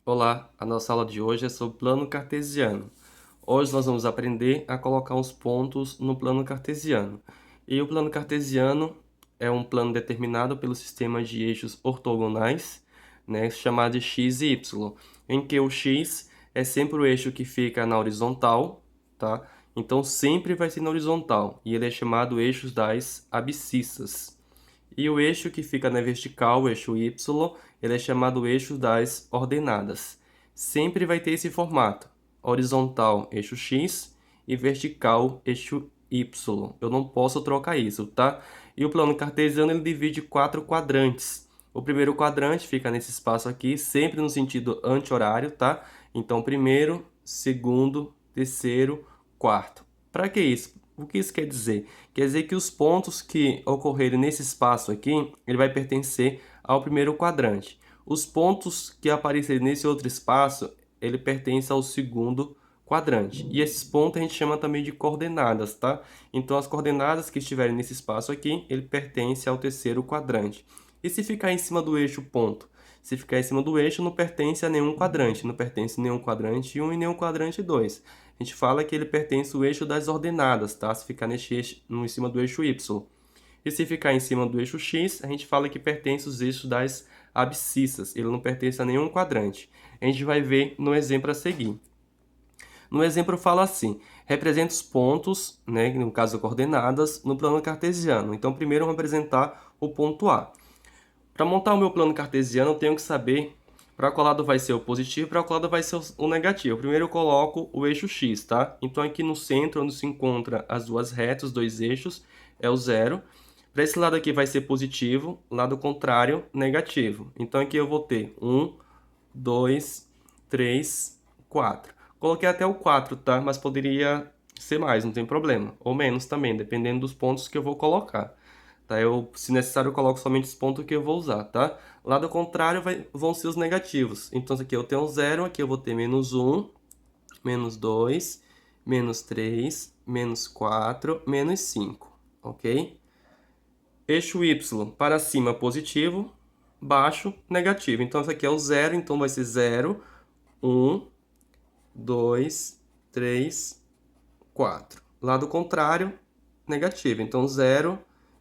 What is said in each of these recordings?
Olá, a nossa aula de hoje é sobre plano cartesiano. Hoje nós vamos aprender a colocar uns pontos no plano cartesiano. E o plano cartesiano é um plano determinado pelo sistema de eixos ortogonais, né, chamado de x e y, em que o x é sempre o eixo que fica na horizontal, tá? Então sempre vai ser na horizontal, e ele é chamado eixo das abscissas. E o eixo que fica na vertical, o eixo Y, ele é chamado eixo das ordenadas. Sempre vai ter esse formato: horizontal, eixo X, e vertical, eixo Y. Eu não posso trocar isso, tá? E o plano cartesiano ele divide 4 quadrantes. O primeiro quadrante fica nesse espaço aqui, sempre no sentido anti-horário, tá? Então, primeiro, segundo, terceiro, quarto. Para que isso? O que isso quer dizer? Quer dizer que os pontos que ocorrerem nesse espaço aqui, ele vai pertencer ao primeiro quadrante. Os pontos que aparecerem nesse outro espaço, ele pertence ao segundo quadrante. E esses pontos a gente chama também de coordenadas, tá? Então, as coordenadas que estiverem nesse espaço aqui, ele pertence ao terceiro quadrante. E se ficar em cima do eixo ponto? Se ficar em cima do eixo, não pertence a nenhum quadrante. Não pertence a nenhum quadrante 1 e nenhum quadrante 2. A gente fala que ele pertence ao eixo das ordenadas, tá? Se ficar nesse eixo, em cima do eixo Y. E se ficar em cima do eixo X, a gente fala que pertence aos eixos das abscissas. Ele não pertence a nenhum quadrante. A gente vai ver no exemplo a seguir. No exemplo fala assim: representa os pontos, né, no caso coordenadas, no plano cartesiano. Então, primeiro vamos representar o ponto A. Para montar o meu plano cartesiano, eu tenho que saber para qual lado vai ser o positivo e para qual lado vai ser o negativo. Primeiro eu coloco o eixo X, tá? Então aqui no centro, onde se encontra as duas retas, os dois eixos, é o zero. Para esse lado aqui vai ser positivo, lado contrário, negativo. Então aqui eu vou ter 1, 2, 3, 4. Coloquei até o 4, tá? Mas poderia ser mais, não tem problema. Ou menos também, dependendo dos pontos que eu vou colocar. Tá? Se necessário, eu coloco somente os pontos que eu vou usar, tá? Lado contrário vão ser os negativos. Então, aqui eu tenho 0, aqui eu vou ter menos 1, menos 2, menos 3, menos 4, menos 5, ok? Eixo Y para cima positivo, baixo negativo. Então, isso aqui é o 0, então vai ser 0, 1, 2, 3, 4. Lado contrário, negativo. Então, 0,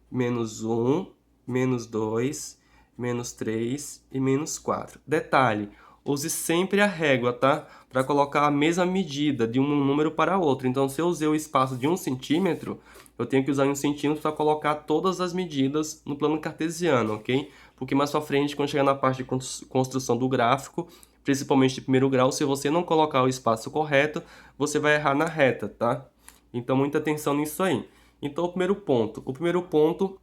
menos 1, menos 2, menos 3 e menos 4. Detalhe, use sempre a régua, tá? Para colocar a mesma medida de um número para outro. Então, se eu usei o espaço de 1 centímetro, eu tenho que usar 1 centímetro para colocar todas as medidas no plano cartesiano, ok? Porque mais pra frente, quando chegar na parte de construção do gráfico, principalmente de primeiro grau, se você não colocar o espaço correto, você vai errar na reta, tá? Então, muita atenção nisso aí. Então, o primeiro ponto,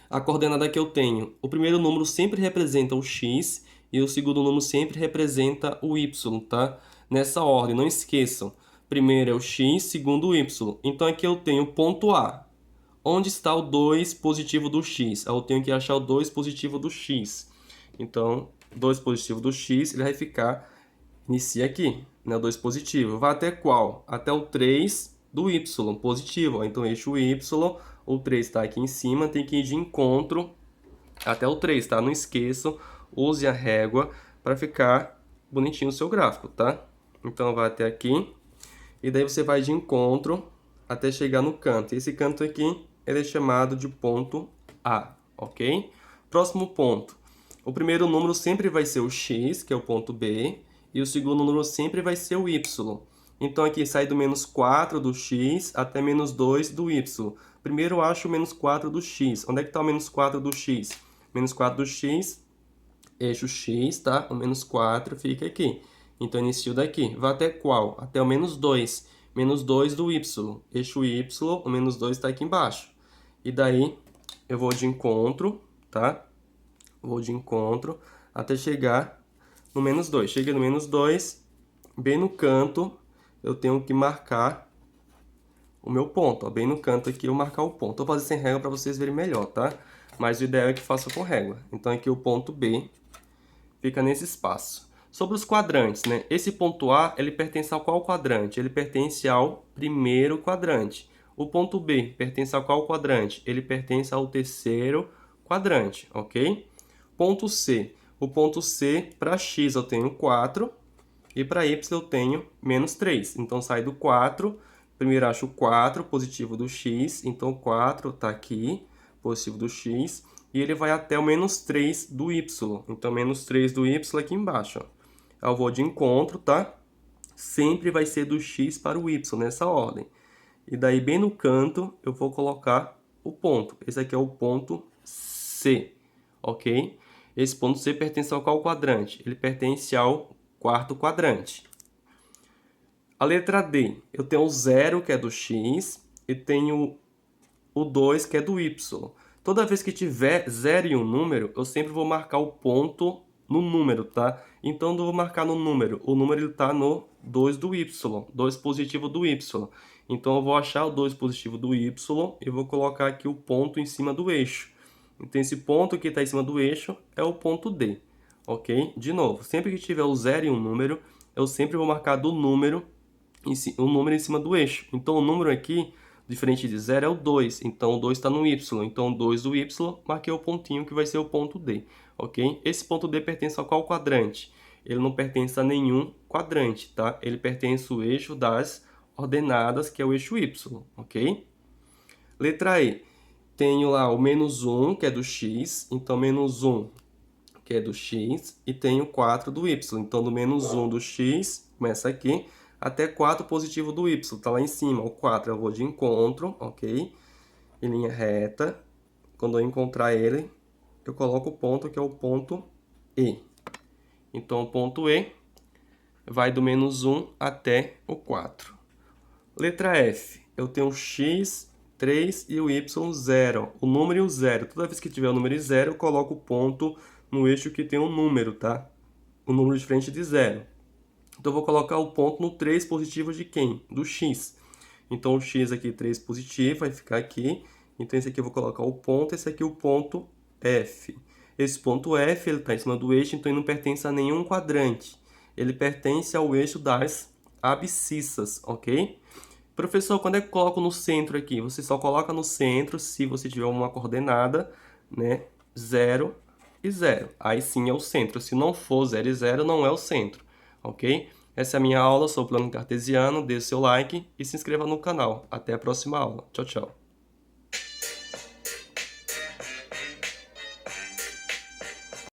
a coordenada que eu tenho, o primeiro número sempre representa o x e o segundo número sempre representa o y, tá? Nessa ordem, não esqueçam. Primeiro é o x, segundo o y. Então, aqui eu tenho ponto A. Onde está o 2 positivo do x? Eu tenho que achar o 2 positivo do x. Então, 2 positivo do x, ele vai ficar, inicia aqui, né? O 2 positivo. Vai até qual? Até o 3 do y, positivo. Então, eixo y, o 3 está aqui em cima, tem que ir de encontro até o 3, tá? Não esqueçam, use a régua para ficar bonitinho o seu gráfico, tá? Então, vai até aqui, e daí você vai de encontro até chegar no canto. Esse canto aqui, ele é chamado de ponto A, ok? Próximo ponto. O primeiro número sempre vai ser o x, que é o ponto B, e o segundo número sempre vai ser o y. Então, aqui sai do menos 4 do x até menos 2 do y. Primeiro eu acho o menos 4 do x. Onde é que está o menos 4 do x? Menos 4 do x, eixo x, tá? O menos 4 fica aqui. Então, inicio daqui. Vai até qual? Até o menos 2. Menos 2 do y. Eixo y, o menos 2 está aqui embaixo. E daí, eu vou de encontro, tá? Vou de encontro até chegar no menos 2. Cheguei no menos 2, bem no canto, eu tenho que marcar o meu ponto. Ó. Bem no canto aqui, eu marcar o ponto. Vou fazer sem régua para vocês verem melhor, tá? Mas o ideal é que faça com régua. Então, aqui o ponto B fica nesse espaço. Sobre os quadrantes, né? Esse ponto A, ele pertence ao qual quadrante? Ele pertence ao primeiro quadrante. O ponto B pertence ao qual quadrante? Ele pertence ao terceiro quadrante, ok? Ponto C. O ponto C, para x eu tenho 4 e para y eu tenho menos 3. Então, sai do 4. Primeiro acho o 4, positivo do x. Então, o 4 está aqui, positivo do x. E ele vai até o menos 3 do y. Então, menos 3 do y aqui embaixo. Ó. Eu vou de encontro, tá? Sempre vai ser do x para o y, nessa ordem. E daí, bem no canto, eu vou colocar o ponto. Esse aqui é o ponto C, ok? Esse ponto C pertence ao qual quadrante? Ele pertence ao quarto quadrante. A letra D, eu tenho o 0, que é do x, e tenho o 2, que é do y. Toda vez que tiver 0 e um número, eu sempre vou marcar o ponto no número, tá? Então, eu vou marcar no número. O número está no 2 do y, 2 positivo do y. Então, eu vou achar o 2 positivo do y e vou colocar aqui o ponto em cima do eixo. Então, esse ponto que está em cima do eixo é o ponto D, ok? De novo, sempre que tiver o 0 e um número, eu sempre vou marcar do número, um número em cima do eixo. Então, o número aqui, diferente de 0, é o 2. Então, o 2 está no y. Então, o 2 do y, marquei o pontinho que vai ser o ponto D, ok? Esse ponto D pertence a qual quadrante? Ele não pertence a nenhum quadrante, tá? Ele pertence ao eixo das ordenadas, que é o eixo y, ok? Letra E. Tenho lá o menos 1, que é do x, então menos 1, que é do x, e tenho 4 do y. Então, do menos 1 do x, começa aqui, até 4 positivo do y, tá lá em cima. O 4 eu vou de encontro, ok? Em linha reta. Quando eu encontrar ele, eu coloco o ponto, que é o ponto E. Então, o ponto E vai do menos 1 até o 4. Letra F, eu tenho x, 3 e o y 0. O número e o 0. Toda vez que tiver o número e 0, eu coloco o ponto no eixo que tem um número, tá? O número diferente de 0. Então, eu vou colocar o ponto no 3 positivo de quem? Do x. Então, o x aqui, 3 positivo, vai ficar aqui. Então, esse aqui eu vou colocar o ponto, esse aqui o ponto F. Esse ponto F, ele está em cima do eixo, então ele não pertence a nenhum quadrante. Ele pertence ao eixo das abscissas, ok? Professor, quando é que eu coloco no centro aqui? Você só coloca no centro se você tiver uma coordenada, né? 0 e 0. Aí sim é o centro. Se não for 0 e 0, não é o centro, ok? Essa é a minha aula sobre o plano cartesiano. Dê seu like e se inscreva no canal. Até a próxima aula. Tchau, tchau.